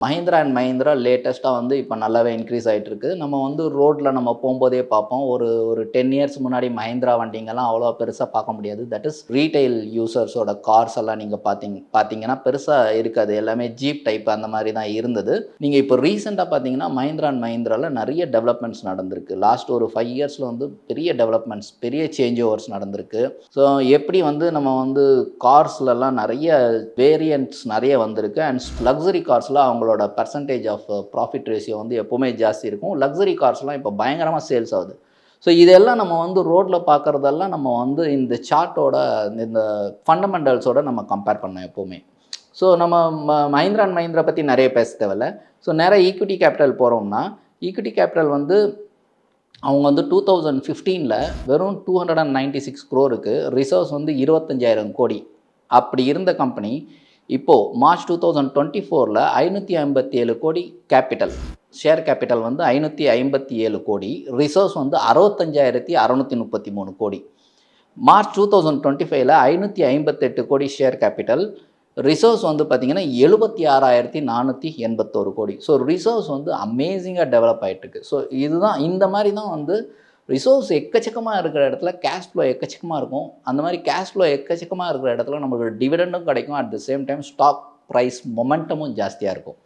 Mahindra and Mahindra லேட்டஸ்ட்டாக வந்து இப்போ நல்லாவே இன்க்ரீஸ் ஆகிட்டு இருக்கு. நம்ம வந்து ரோட்டில் நம்ம போகும்போதே பார்ப்போம். ஒரு ஒரு 10 இயர்ஸ் முன்னாடி மஹிந்திரா வண்டிங்கெல்லாம் அவ்வளோ பெருசாக பார்க்க முடியாது. தட் இஸ் ரீட்டெயில் யூசர்ஸோட கார்ஸ் எல்லாம் நீங்கள் பார்த்தீங்கன்னா பெருசாக இருக்காது. எல்லாமே ஜீப் டைப் அந்த மாதிரி தான் இருந்தது. நீங்கள் இப்போ ரீசெண்டாக பார்த்தீங்கன்னா மஹிந்திரா அண்ட் மஹிந்திராவில் நிறைய டெவலப்மெண்ட்ஸ் நடந்திருக்கு. லாஸ்ட் ஒரு 5 இயர்ஸில் வந்து பெரிய டெவலப்மெண்ட்ஸ், பெரிய சேஞ்ச் ஓவர்ஸ் நடந்திருக்கு. ஸோ எப்படி வந்து நம்ம வந்து கார்ஸ்லலாம் நிறைய வேரியன்ட்ஸ் நிறைய வந்திருக்கு. அண்ட் லக்ஸரி கார்ஸில் அவங்களோட பர்சன்டேஜ் ஆஃப் ப்ராஃபிட் ரேஷியோ வந்து எப்போவுமே ஜாஸ்தி இருக்கும். லக்ஸரி கார்ஸ்லாம் இப்போ பயங்கரமாக சேல்ஸ் ஆகுது. ஸோ இதெல்லாம் நம்ம வந்து ரோட்டில் பார்க்குறதெல்லாம் நம்ம வந்து இந்த சார்ட்டோட இந்த ஃபண்டமெண்டல்ஸோட நம்ம கம்பேர் பண்ணோம் எப்போவுமே. ஸோ நம்ம மஹிந்திரா அண்ட் மஹிந்திரா பற்றி நிறைய பேச தேவையில்ல. ஸோ நிறைய ஈக்விட்டி கேபிட்டல் போகிறோம்னா, ஈக்விட்டி கேபிட்டல் வந்து அவங்க வந்து 2015ல் வெறும் 296 crore ரிசர்வ்ஸ் வந்து 25,000 கோடி அப்படி இருந்த கம்பெனி இப்போது மார்ச் 2024ல் 557 கோடி கேபிட்டல், ஷேர் கேபிட்டல் வந்து 557 கோடி, ரிசர்வ்ஸ் வந்து 65,633 கோடி. மார்ச் 2025ல் 558 கோடி ஷேர் கேபிட்டல், ரிசர்வ்ஸ் வந்து பார்த்திங்கன்னா 76,481 கோடி. ஸோ ரிசர்வ்ஸ் வந்து அமேசிங்காக டெவலப் ஆகிட்டுருக்கு. ஸோ இதுதான் இந்த மாதிரி தான் வந்து ரிசோர்ஸ் எக்கச்சக்கமாக இருக்கிற இடத்துல கேஷ் ஃப்ளோ எக்கச்சக்கமாக இருக்கும். அந்த மாதிரி கேஷ் ஃப்ளோ எக்கச்சக்கமாக இருக்கிற இடத்துல நம்மளுக்கு டிவிடெண்டும் கிடைக்கும். At the same time stock price மொமெண்டமும் ஜாஸ்தியாக இருக்கும்.